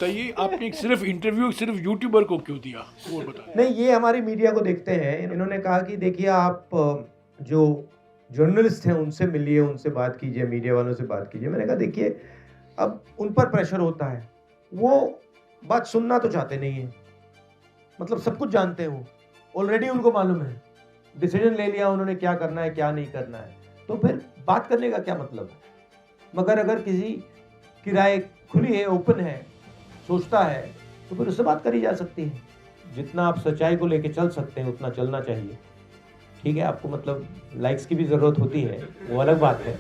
तो ये आपने सिर्फ इंटरव्यू सिर्फ यूट्यूबर को क्यों दिया, वो बता। नहीं, ये हमारी मीडिया को देखते हैं। इन्होंने कहा कि देखिए आप जो जर्नलिस्ट हैं उनसे मिलिए, उनसे बात कीजिए, मीडिया वालों से बात कीजिए। मैंने कहा देखिए अब उन पर प्रेशर होता है, वो बात सुनना तो चाहते नहीं है। मतलब सब कुछ जानते हैं, वो ऑलरेडी उनको मालूम है, डिसीजन ले लिया उन्होंने क्या करना है क्या नहीं करना है, तो फिर बात करने का क्या मतलब है। मगर अगर किसी की राय खुली है, ओपन है, सोचता है, तो फिर उससे बात करी जा सकती है। जितना आप सच्चाई को लेके चल सकते हैं उतना चलना चाहिए। ठीक है, आपको मतलब लाइक्स की भी ज़रूरत होती है, वो अलग बात है,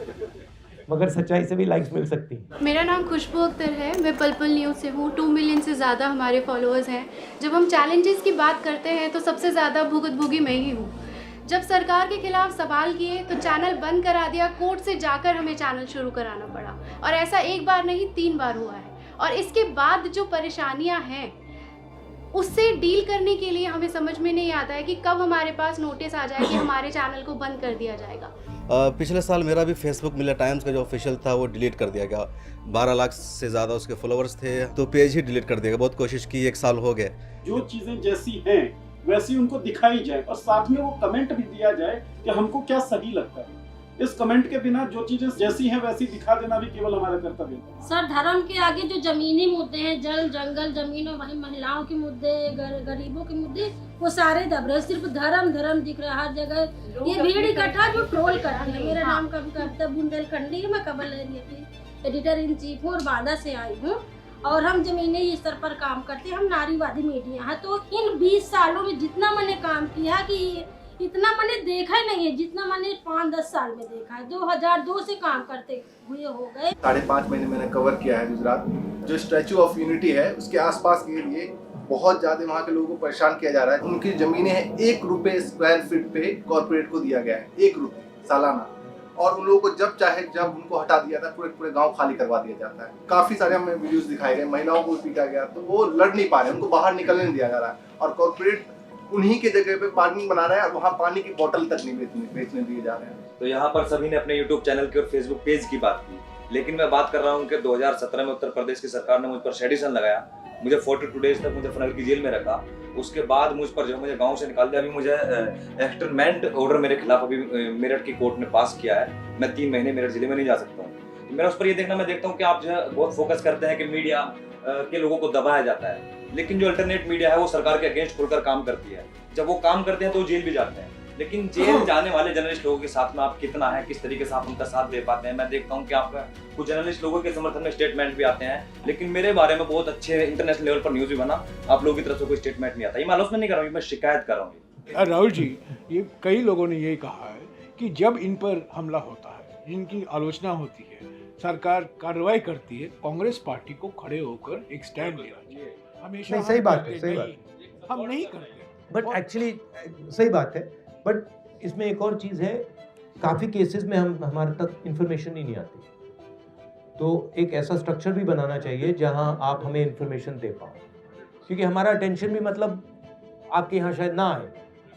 मगर सच्चाई से भी लाइक्स मिल सकती है। मेरा नाम खुशबू अख्तर है, मैं पल न्यूज़ से हूँ। 2 मिलियन से ज़्यादा हमारे फॉलोअर्स हैं। जब हम चैलेंजेस की बात करते हैं तो सबसे ज़्यादा भुगतभोगी मैं ही हूँ। जब सरकार के खिलाफ सवाल किए तो चैनल बंद करा दिया, कोर्ट से जाकर हमें चैनल शुरू कराना पड़ा, और ऐसा एक बार नहीं 3 बार हुआ है। और इसके बाद जो परेशानियाँ हैं उससे डील करने के लिए हमें समझ में नहीं आता है कि कब हमारे पास नोटिस आ जाए कि हमारे चैनल को बंद कर दिया जाएगा। पिछले साल मेरा भी फेसबुक मिला टाइम्स का जो ऑफिशियल था वो डिलीट कर दिया गया। 12 लाख से ज़्यादा उसके फॉलोअर्स थे, तो पेज ही डिलीट कर दिया गया। बहुत कोशिश की, 1 साल हो गए। जो चीज़ें जैसी हैं वैसी उनको दिखाई जाए और साथ में वो कमेंट भी दिया जाए कि हमको क्या सही लगता है। इस कमेंट के बिना जो चीजें जैसी हैं वैसी दिखा देना भी केवल हमारा कर्तव्य है। सर, धर्म के आगे जो जमीनी मुद्दे हैं, जल जंगल जमीन और महिलाओं के मुद्दे, गरीबों के मुद्दे, वो सारे दब रहे। सिर्फ धर्म दिख रहा है हर जगह। ये भीड़ इकट्ठा जो ट्रोल करती है। मेरा नाम कविता बुंदेलखंडी है, मैं कबल एरिया की एडिटर इन चीफ हूँ और बांदा से आई हूँ, और हम जमीनी स्तर पर काम करते हैं। हम नारीवादी मीडिया है। तो इन 20 सालों में जितना मैंने काम किया कि इतना मैंने देखा ही नहीं है जितना मैंने 5-10 साल में देखा है। 2002 से काम करते हुए हो गए। 5.5 महीने मैंने कवर किया है गुजरात। जो स्टैचू ऑफ यूनिटी है उसके आसपास के लिए बहुत ज्यादा वहाँ के लोगों को परेशान किया जा रहा है। उनकी जमीनें हैं 1 रुपए स्क्वायर फीट पे कॉर्पोरेट को दिया गया है, 1 रुपए सालाना। और उन लोगों को जब चाहे जब उनको हटा दिया था, पूरे गांव खाली करवा दिया जाता है। काफी सारे हमें वीडियोस दिखाए गए, महिलाओं को पीटा गया, तो वो लड़ नहीं पा रहे, उनको बाहर निकलने नहीं दिया जा रहा है। और कॉर्पोरेट उन्हीं के जगह पे पार्किंग बना रहा है और वहाँ पानी की बोतल तक नहीं बेचने दिए जा रहे हैं। तो यहाँ पर सभी ने अपने YouTube चैनल की और Facebook पेज की बात की, लेकिन मैं बात कर रहा हूँ कि 2017 में उत्तर प्रदेश की सरकार ने मुझ पर सेडिशन लगाया। मुझे 42 डेज तक मुजफ्फरनगर की जेल में रखा। उसके बाद मुझ पर जो मुझे गांव से निकाल दिया। अभी मुझे एक्सटर्नमेंट ऑर्डर मेरे खिलाफ अभी मेरठ की कोर्ट ने पास किया है। मैं 3 महीने मेरठ जिले में नहीं जा सकता हूँ। तो मेरा उस पर ये मैं देखता हूँ कि आप जो है बहुत फोकस करते हैं कि मीडिया के लोगों को दबाया जाता है, लेकिन जो अल्टरनेट मीडिया है वो सरकार के अगेंस्ट खुलकर काम करती है। जब वो काम करते हैं तो जेल भी जाते हैं, लेकिन जेल जाने वाले जर्नलिस्ट लोगों के साथ में आप कितना है, किस तरीके से आप उनका साथ दे पाते हैं। मैं देखता हूँ कि आपका कुछ जर्नलिस्ट लोगों के समर्थन में स्टेटमेंट भी आते हैं, लेकिन मेरे बारे में बहुत अच्छे इंटरनेशनल लेवल पर न्यूज भी बना, आप लोगों की तरफ से कोई स्टेटमेंट नहीं आता। ये मैं आलोचना नहीं कर रहा हूँ, मैं शिकायत कर रहा हूँ। राहुल जी, ये कई लोगों ने यही कहा है कि जब इन पर हमला होता है, इनकी आलोचना होती है, सरकार कार्रवाई करती है, कांग्रेस पार्टी को खड़े होकर एक स्टैंड लेना चाहिए। हमेशा नहीं, सही बात है, सही बात। हम नहीं करते, बट एक्चुअली सही बात है। बट इसमें एक और चीज़ है, काफ़ी केसेस में हमारे तक इन्फॉर्मेशन ही नहीं आती। तो एक ऐसा स्ट्रक्चर भी बनाना चाहिए जहां आप हमें इन्फॉर्मेशन दे पाओ, क्योंकि हमारा अटेंशन भी मतलब आपके यहाँ शायद ना आए।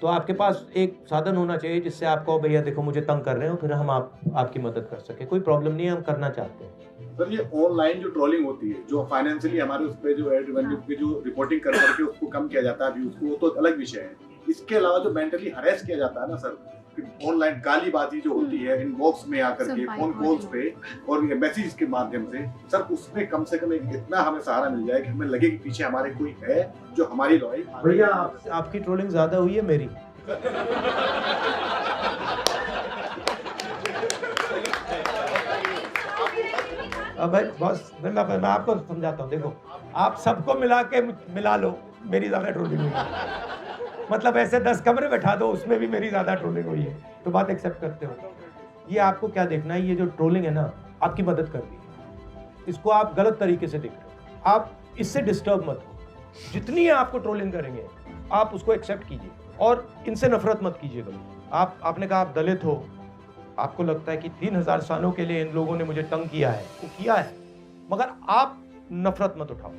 तो आपके पास एक साधन होना चाहिए जिससे आप कहो भैया देखो मुझे तंग कर रहे हो, फिर हम आपकी मदद कर सके। कोई प्रॉब्लम नहीं है, हम करना चाहते हैं। सर, ये ऑनलाइन जो ट्रोलिंग होती है, जो फाइनेंशियली हमारे उस पे जो एड रेवेन्यू पे जो रिपोर्टिंग कर करके उसको कम किया जाता है व्यूज को, वो तो अलग विषय है। इसके अलावा जो मेंटली हरेस किया जाता है ना सर, ऑनलाइन गालीबाजी जो होती है इनबॉक्स में आकर के, फोन कॉल्स पे और मैसेज के माध्यम से, सर उसमें कम से कम इतना हमें सहारा मिल जाए कि हमें लगे कि पीछे हमारे कोई है जो हमारी लॉयल। भैया आपकी ट्रोलिंग ज्यादा हुई है मेरी। अब भाई बॉस, मैं आपको समझाता हूँ। देखो, आप सबको मिला लो, मेरी ज्यादा ट्रोलिंग हुई है। मतलब ऐसे 10 कमरे बैठा दो, उसमें भी मेरी ज्यादा ट्रोलिंग हुई है, तो बात एक्सेप्ट करते हो। ये आपको क्या देखना है, ये जो ट्रोलिंग है ना, आपकी मदद कर रही है। इसको आप गलत तरीके से देख रहे हो, आप इससे डिस्टर्ब मत हो। जितनी आपको ट्रोलिंग करेंगे आप उसको एक्सेप्ट कीजिए और इनसे नफरत मत कीजिएगा। आपने कहा आप दलित हो, आपको लगता है कि 3000 सालों के लिए इन लोगों ने मुझे तंग किया है, वो किया है, मगर आप नफरत मत उठाओ।